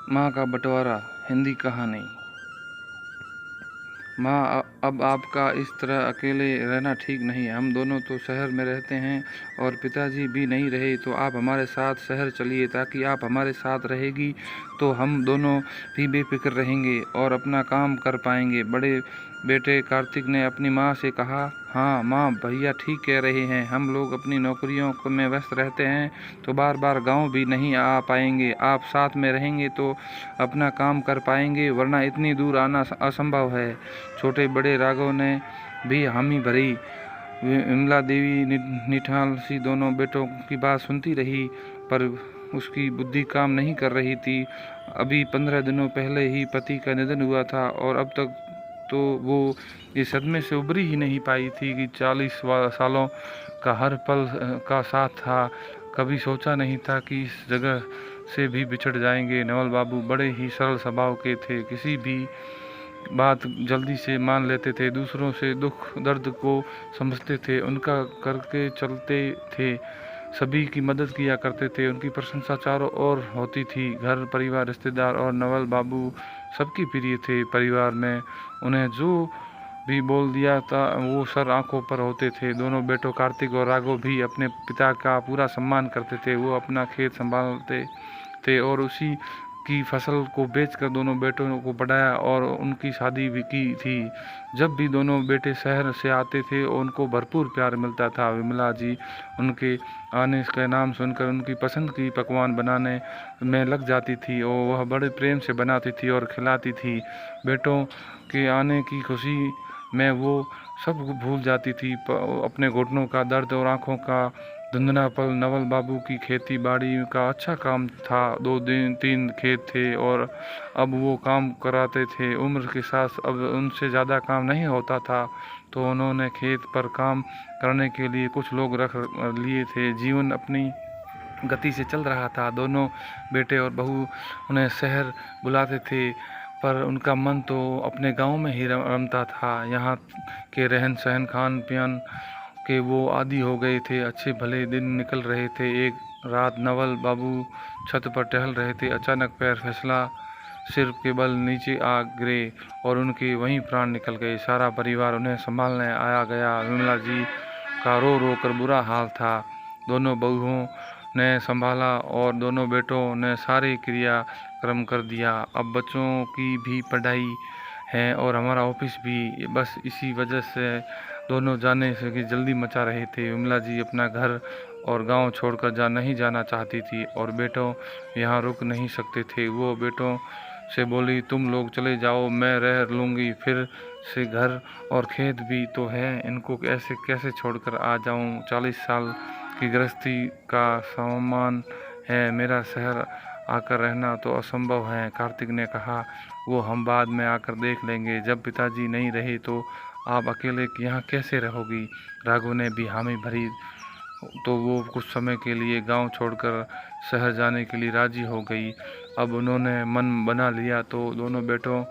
माँ का बंटवारा हिंदी कहानी। माँ, अब आपका इस तरह अकेले रहना ठीक नहीं। हम दोनों तो शहर में रहते हैं और पिताजी भी नहीं रहे, तो आप हमारे साथ शहर चलिए। ताकि आप हमारे साथ रहेगी तो हम दोनों भी बेफिक्र रहेंगे और अपना काम कर पाएंगे। बड़े बेटे कार्तिक ने अपनी माँ से कहा। हाँ माँ, भैया ठीक कह रहे हैं। हम लोग अपनी नौकरियों में व्यस्त रहते हैं तो बार बार गांव भी नहीं आ पाएंगे। आप साथ में रहेंगे तो अपना काम कर पाएंगे, वरना इतनी दूर आना असंभव है। छोटे बड़े राघव ने भी हामी भरी। विमला देवी निठाल सी दोनों बेटों की बात सुनती रही, पर उसकी बुद्धि काम नहीं कर रही थी। अभी 15 दिनों पहले ही पति का निधन हुआ था और अब तक तो वो इस सदमे से उभरी ही नहीं पाई थी कि 40 सालों का हर पल का साथ था। कभी सोचा नहीं था कि इस जगह से भी बिछड़ जाएंगे। नवल बाबू बड़े ही सरल स्वभाव के थे, किसी भी बात जल्दी से मान लेते थे, दूसरों से दुख दर्द को समझते थे, उनका करके चलते थे, सभी की मदद किया करते थे। उनकी प्रशंसा चारों ओर होती थी। घर परिवार रिश्तेदार और नवल बाबू सबकी प्रिय थे। परिवार में उन्हें जो भी बोल दिया था वो सर आंखों पर होते थे। दोनों बेटों कार्तिक और राघव भी अपने पिता का पूरा सम्मान करते थे। वो अपना खेत संभालते थे और उसी की फसल को बेचकर दोनों बेटों को पढ़ाया और उनकी शादी भी की थी। जब भी दोनों बेटे शहर से आते थे उनको भरपूर प्यार मिलता था। विमला जी उनके आने का नाम सुनकर उनकी पसंद की पकवान बनाने में लग जाती थी और वह बड़े प्रेम से बनाती थी और खिलाती थी। बेटों के आने की खुशी में वो सब भूल जाती थी, अपने घुटनों का दर्द और आंखों का धुंधलापन। नवल बाबू की खेती बाड़ी का अच्छा काम था। 2-3 खेत थे और अब वो काम कराते थे। उम्र के साथ अब उनसे ज़्यादा काम नहीं होता था, तो उन्होंने खेत पर काम करने के लिए कुछ लोग रख लिए थे। जीवन अपनी गति से चल रहा था। दोनों बेटे और बहू उन्हें शहर बुलाते थे, पर उनका मन तो अपने गांव में ही रमता था। यहाँ के रहन सहन खान पान के वो आदी हो गए थे। अच्छे भले दिन निकल रहे थे। एक रात नवल बाबू छत पर टहल रहे थे। अचानक पैर फिसला, सिर के बल नीचे आ गिरे और उनके वहीं प्राण निकल गए। सारा परिवार उन्हें संभालने आया गया। विमला जी का रो रो कर बुरा हाल था। दोनों बहुओं ने संभाला और दोनों बेटों ने सारी क्रियाक्रम कर दिया। अब बच्चों की भी पढ़ाई है और हमारा ऑफिस भी। बस इसी वजह से दोनों जाने से कि जल्दी मचा रहे थे। विमला जी अपना घर और गांव छोड़कर नहीं जाना चाहती थी और बेटों यहाँ रुक नहीं सकते थे। वो बेटों से बोली, तुम लोग चले जाओ, मैं रह लूँगी। फिर से घर और खेत भी तो है, इनको ऐसे कैसे छोड़कर आ जाऊँ। 40 साल की गृहस्थी का सामान है, मेरा शहर आकर रहना तो असंभव है। कार्तिक ने कहा, वो हम बाद में आकर देख लेंगे। जब पिताजी नहीं रहे तो आप अकेले यहाँ कैसे रहोगी। राघव ने भी हामी भरी तो वो कुछ समय के लिए गांव छोड़कर शहर जाने के लिए राजी हो गई। अब उन्होंने मन बना लिया तो दोनों बेटों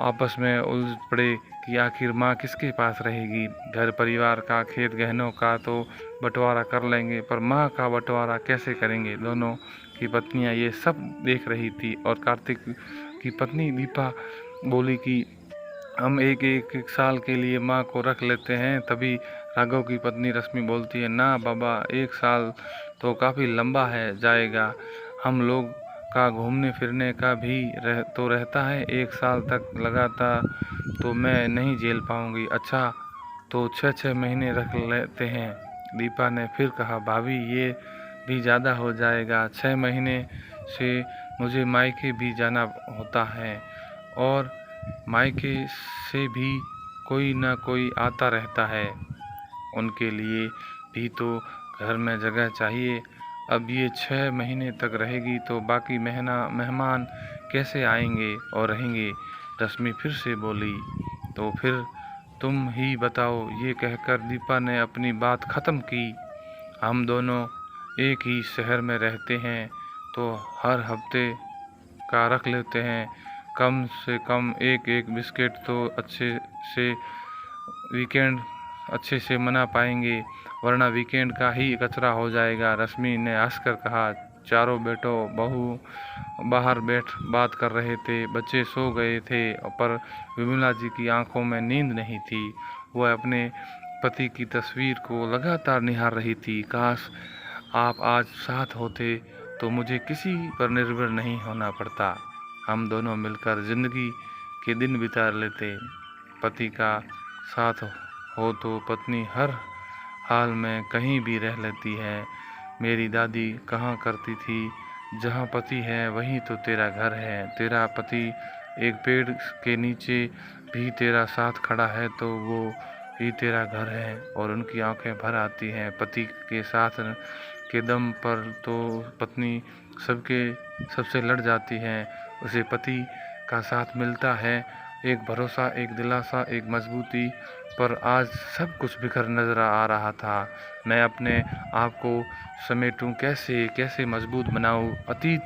आपस में उलझ पड़े कि आखिर माँ किसके पास रहेगी। घर परिवार का, खेत गहनों का तो बंटवारा कर लेंगे, पर माँ का बंटवारा कैसे करेंगे। दोनों की पत्नियाँ ये सब देख रही थी और कार्तिक की पत्नी दीपा बोली कि हम एक साल के लिए माँ को रख लेते हैं। तभी राघव की पत्नी रश्मि बोलती है, ना बाबा, 1 साल तो काफ़ी लंबा है जाएगा। हम लोग का घूमने फिरने का भी रहता है। 1 साल तक लगातार तो मैं नहीं झेल पाऊंगी। अच्छा तो 6-6 महीने रख लेते हैं। दीपा ने फिर कहा, भाभी ये भी ज़्यादा हो जाएगा। 6 महीने से मुझे मायके भी जाना होता है और मायके से भी कोई ना कोई आता रहता है। उनके लिए भी तो घर में जगह चाहिए। अब ये 6 महीने तक रहेगी तो बाकी मेहमान कैसे आएंगे और रहेंगे। रश्मि फिर से बोली, तो फिर तुम ही बताओ। ये कहकर दीपा ने अपनी बात ख़त्म की। हम दोनों एक ही शहर में रहते हैं तो हर हफ्ते का रख लेते हैं। कम से कम एक बिस्किट तो वीकेंड अच्छे से मना पाएंगे, वरना वीकेंड का ही कचरा हो जाएगा। रश्मि ने हंसकर कहा, चारों बेटों बहू बाहर बैठ बात कर रहे थे। बच्चे सो गए थे, पर विमला जी की आंखों में नींद नहीं थी। वह अपने पति की तस्वीर को लगातार निहार रही थी। काश आप आज साथ होते तो मुझे किसी पर निर्भर नहीं होना पड़ता। हम दोनों मिलकर जिंदगी के दिन बिता लेते। पति का साथ हो तो पत्नी हर हाल में कहीं भी रह लेती है। मेरी दादी कहा करती थी, जहाँ पति है वहीं तो तेरा घर है। तेरा पति एक पेड़ के नीचे भी तेरा साथ खड़ा है तो वो ही तेरा घर है। और उनकी आंखें भर आती हैं। पति के साथ के दम पर तो पत्नी सबसे लड़ जाती है। उसे पति का साथ मिलता है, एक भरोसा, एक दिलासा, एक मजबूती। पर आज सब कुछ बिखर नजर आ रहा था। मैं अपने आप को समेटूं कैसे मजबूत बनाऊं। अतीत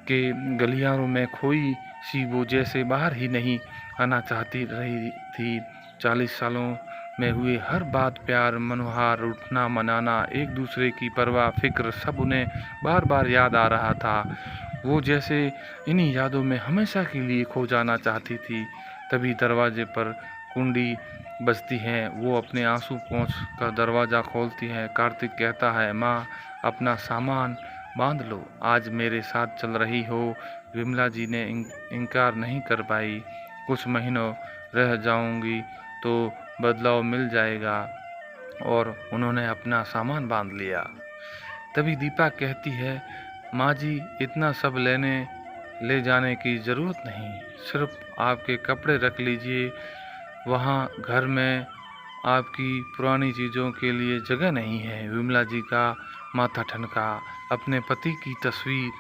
के गलियारों में खोई सी वो जैसे बाहर ही नहीं आना चाहती रही थी। 40 सालों में हुए हर बात, प्यार, मनोहार, उठना, मनाना, एक दूसरे की परवाह, फिक्र, सब उन्हें बार बार याद आ रहा था। वो जैसे इन्हीं यादों में हमेशा के लिए खो जाना चाहती थी। तभी दरवाजे पर कुंडी बजती है। वो अपने आंसू पोंछ कर दरवाज़ा खोलती है। कार्तिक कहता है, माँ अपना सामान बांध लो, आज मेरे साथ चल रही हो। विमला जी ने इनकार नहीं कर पाई। कुछ महीनों रह जाऊंगी तो बदलाव मिल जाएगा। और उन्होंने अपना सामान बांध लिया। तभी दीपा कहती है, माँ जी इतना सब ले जाने की ज़रूरत नहीं, सिर्फ आपके कपड़े रख लीजिए। वहाँ घर में आपकी पुरानी चीज़ों के लिए जगह नहीं है। विमला जी का माथा ठनका। अपने पति की तस्वीर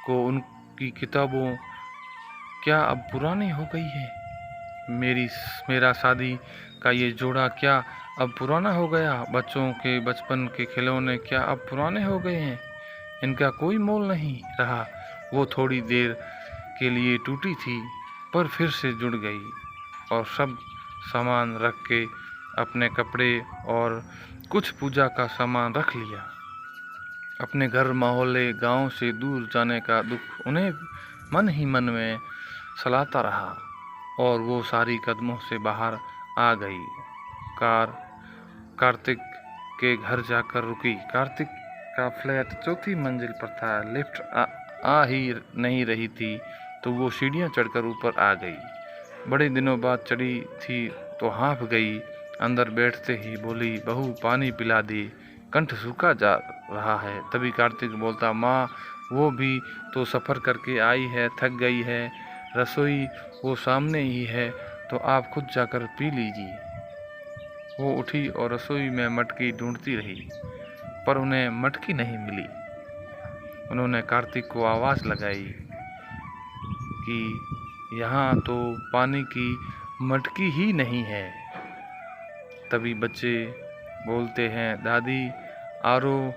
को उनकी किताबों क्या अब पुरानी हो गई है? मेरा शादी का ये जोड़ा क्या अब पुराना हो गया? बच्चों के बचपन के खिलौने क्या अब पुराने हो गए हैं? इनका कोई मोल नहीं रहा। वो थोड़ी देर के लिए टूटी थी, पर फिर से जुड़ गई। और सब सामान रख के अपने कपड़े और कुछ पूजा का सामान रख लिया। अपने घर, मोहल्ले, गांव से दूर जाने का दुख उन्हें मन ही मन में सलाता रहा। और वो सारी कदमों से बाहर आ गई। कार कार्तिक के घर जाकर रुकी। कार्तिक का फ्लैट चौथी मंजिल पर था। लिफ्ट आ ही नहीं रही थी तो वो सीढ़ियां चढ़कर ऊपर आ गई। बड़े दिनों बाद चढ़ी थी तो हाँफ गई। अंदर बैठते ही बोली, बहू पानी पिला दी, कंठ सूखा जा रहा है। तभी कार्तिक बोलता, माँ वो भी तो सफ़र करके आई है, थक गई है। रसोई वो सामने ही है तो आप खुद जाकर पी लीजिए। वो उठी और रसोई में मटकी ढूंढती रही, पर उन्हें मटकी नहीं मिली। उन्होंने कार्तिक को आवाज़ लगाई कि यहाँ तो पानी की मटकी ही नहीं है। तभी बच्चे बोलते हैं, दादी आरओ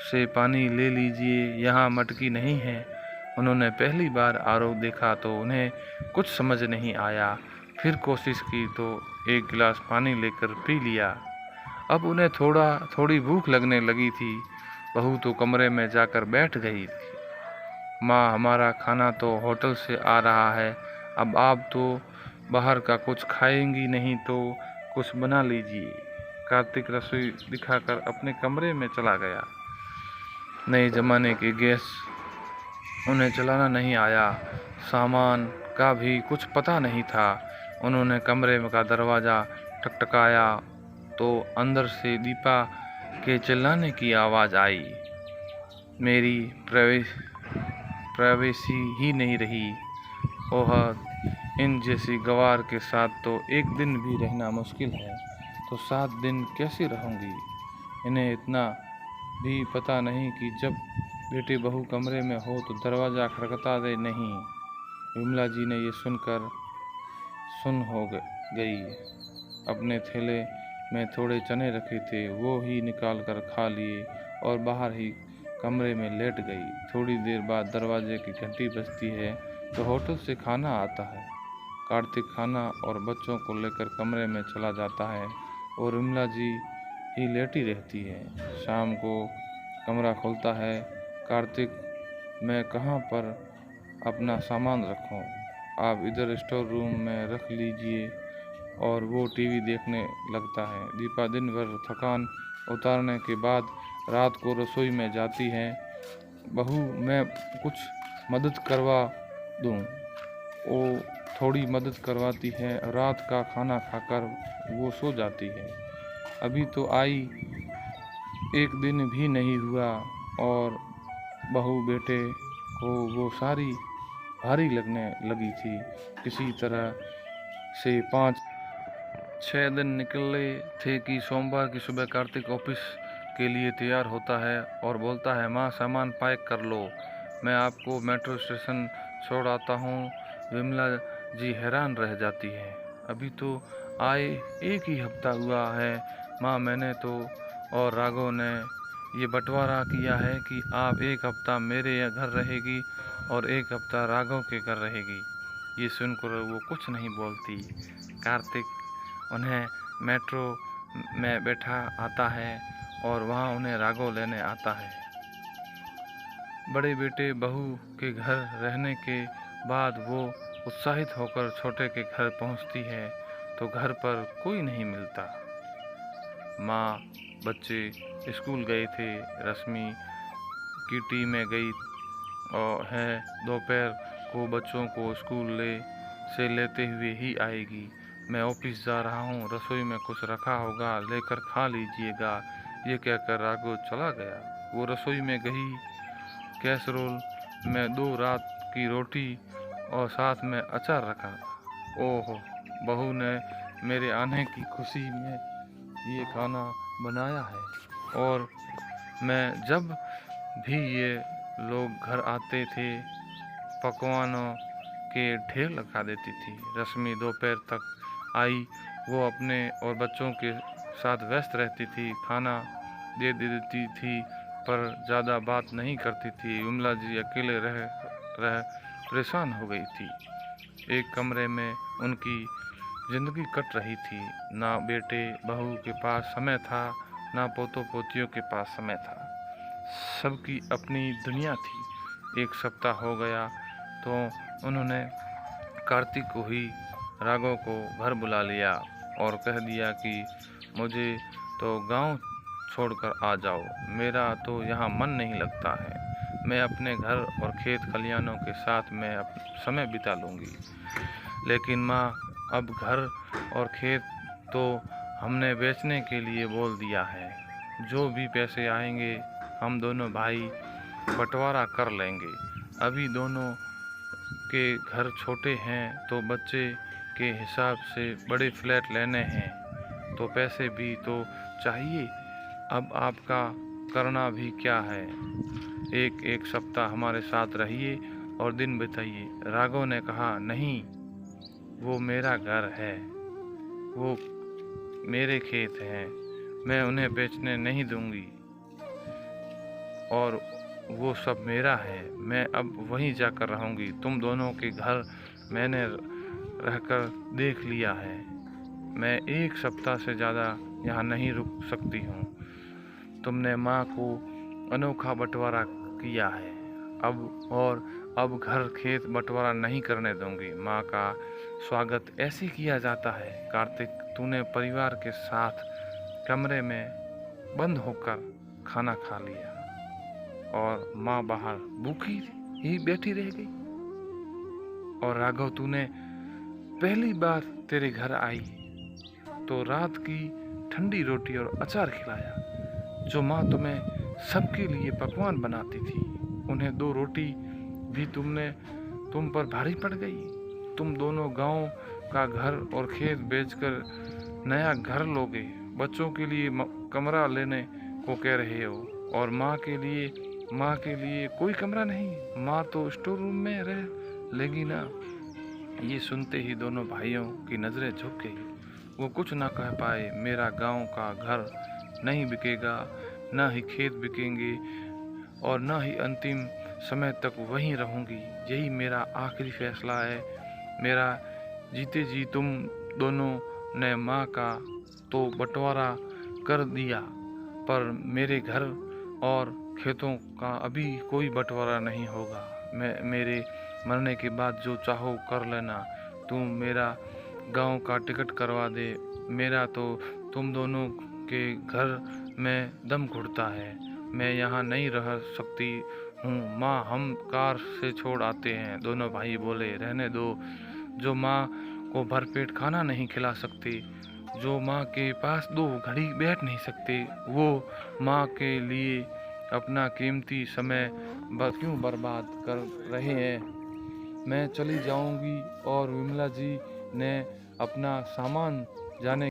से पानी ले लीजिए, यहाँ मटकी नहीं है। उन्होंने पहली बार आरओ देखा तो उन्हें कुछ समझ नहीं आया। फिर कोशिश की तो एक गिलास पानी लेकर पी लिया। अब उन्हें थोड़ी भूख लगने लगी थी। बहू तो कमरे में जाकर बैठ गई थी। माँ हमारा खाना तो होटल से आ रहा है, अब आप तो बाहर का कुछ खाएंगी नहीं तो कुछ बना लीजिए। कार्तिक रसोई दिखाकर अपने कमरे में चला गया। नए ज़माने के गैस उन्हें चलाना नहीं आया, सामान का भी कुछ पता नहीं था। उन्होंने कमरे का दरवाज़ा टकटकाया तो अंदर से दीपा के चिल्लाने की आवाज़ आई। मेरी प्राइवेसी ही नहीं रही। ओह, इन जैसी गवार के साथ तो एक दिन भी रहना मुश्किल है, तो 7 दिन कैसे रहूँगी? इन्हें इतना भी पता नहीं कि जब बेटे बहू कमरे में हो तो दरवाज़ा खटखटा दे नहीं। विमला जी ने ये सुनकर सुन हो गई। अपने थैले में थोड़े चने रखे थे, वो ही निकाल कर खा लिए और बाहर ही कमरे में लेट गई। थोड़ी देर बाद दरवाजे की घंटी बजती है तो होटल से खाना आता है। कार्तिक खाना और बच्चों को लेकर कमरे में चला जाता है और विमला जी ही लेटी रहती है। शाम को कमरा खुलता है। कार्तिक, मैं कहाँ पर अपना सामान रखूं? आप इधर स्टोर रूम में रख लीजिए। और वो टीवी देखने लगता है। दीपा दिन भर थकान उतारने के बाद रात को रसोई में जाती है। बहू, मैं कुछ मदद करवा दूं? वो थोड़ी मदद करवाती है। रात का खाना खाकर वो सो जाती है। अभी तो आई एक दिन भी नहीं हुआ और बहू बेटे को वो सारी भारी लगने लगी थी। किसी तरह से 5-6 दिन निकले थे कि सोमवार की सुबह कार्तिक ऑफिस के लिए तैयार होता है और बोलता है, माँ सामान पैक कर लो, मैं आपको मेट्रो स्टेशन छोड़ आता हूँ। विमला जी हैरान रह जाती है। अभी तो आए एक ही हफ्ता हुआ है माँ, मैंने तो और राघव ने ये बंटवारा किया है कि आप एक हफ्ता मेरे घर रहेगी और एक हफ्ता राघव के घर रहेगी। ये सुनकर वो कुछ नहीं बोलती। कार्तिक उन्हें मेट्रो में बैठा आता है और वहाँ उन्हें राघव लेने आता है। बड़े बेटे बहू के घर रहने के बाद वो उत्साहित होकर छोटे के घर पहुँचती है तो घर पर कोई नहीं मिलता। माँ, बच्चे स्कूल गए थे, रश्मि किटी में गई और है, दोपहर को बच्चों को स्कूल से लेते हुए ही आएगी। मैं ऑफिस जा रहा हूँ, रसोई में कुछ रखा होगा, लेकर खा लीजिएगा। ये कहकर राघव चला गया। वो रसोई में गई, कैसरोल में 2 रात की रोटी और साथ में अचार रखा। ओहो, बहू ने मेरे आने की खुशी में ये खाना बनाया है। और मैं जब भी ये लोग घर आते थे पकवानों के ढेर लगा देती थी। रश्मि दोपहर तक आई, वो अपने और बच्चों के साथ व्यस्त रहती थी, खाना दे देती थी पर ज़्यादा बात नहीं करती थी। विमला जी अकेले रह परेशान हो गई थी। एक कमरे में उनकी जिंदगी कट रही थी। ना बेटे बहू के पास समय था, ना पोतों पोतियों के पास समय था। सबकी अपनी दुनिया थी। 1 सप्ताह हो गया तो उन्होंने कार्तिक को ही राघव को घर बुला लिया और कह दिया कि मुझे तो गांव छोड़कर आ जाओ, मेरा तो यहाँ मन नहीं लगता है। मैं अपने घर और खेत खलियानों के साथ में समय बिता लूँगी। लेकिन माँ, अब घर और खेत तो हमने बेचने के लिए बोल दिया है। जो भी पैसे आएंगे हम दोनों भाई बंटवारा कर लेंगे। अभी दोनों के घर छोटे हैं तो बच्चे के हिसाब से बड़े फ्लैट लेने हैं तो पैसे भी तो चाहिए। अब आपका करना भी क्या है, एक सप्ताह हमारे साथ रहिए और दिन बिताइए। राघव ने कहा, नहीं, वो मेरा घर है, वो मेरे खेत हैं, मैं उन्हें बेचने नहीं दूंगी और वो सब मेरा है। मैं अब वहीं जाकर रहूंगी। तुम दोनों के घर मैंने रहकर देख लिया है। मैं 1 सप्ताह से ज़्यादा यहाँ नहीं रुक सकती हूँ। तुमने माँ को अनोखा बंटवारा किया है, अब घर खेत बंटवारा नहीं करने दूंगी। माँ का स्वागत ऐसे किया जाता है। कार्तिक, तूने परिवार के साथ कमरे में बंद होकर खाना खा लिया और माँ बाहर भूखी ही बैठी रह गई। और राघव, तूने पहली बार तेरे घर आई तो रात की ठंडी रोटी और अचार खिलाया, जो माँ तुम्हें सबके लिए पकवान बनाती थी। उन्हें 2 रोटी भी तुम पर भारी पड़ गई। तुम दोनों गांव का घर और खेत बेचकर नया घर लोगे। बच्चों के लिए कमरा लेने को कह रहे हो और माँ के लिए कोई कमरा नहीं। माँ तो स्टोर रूम में रह लेगी ना। ये सुनते ही दोनों भाइयों की नज़रें झुक गई। वो कुछ ना कह पाए। मेरा गांव का घर नहीं बिकेगा, ना ही खेत बिकेंगे और ना ही अंतिम समय तक वहीं रहूंगी। यही मेरा आखिरी फैसला है। मेरा जीते जी तुम दोनों ने माँ का तो बंटवारा कर दिया, पर मेरे घर और खेतों का अभी कोई बंटवारा नहीं होगा। मेरे मरने के बाद जो चाहो कर लेना। तुम मेरा गांव का टिकट करवा दे। मेरा तो तुम दोनों के घर में दम घुटता है। मैं यहाँ नहीं रह सकती हूँ माँ, हम कार से छोड़ आते हैं। दोनों भाई बोले, रहने दो। जो माँ को भरपेट खाना नहीं खिला सकते, जो माँ के पास 2 घड़ी बैठ नहीं सकते, वो माँ के लिए अपना कीमती समय क्यों बर्बाद कर रहे हैं। मैं चली जाऊंगी। और विमला जी ने अपना सामान जाने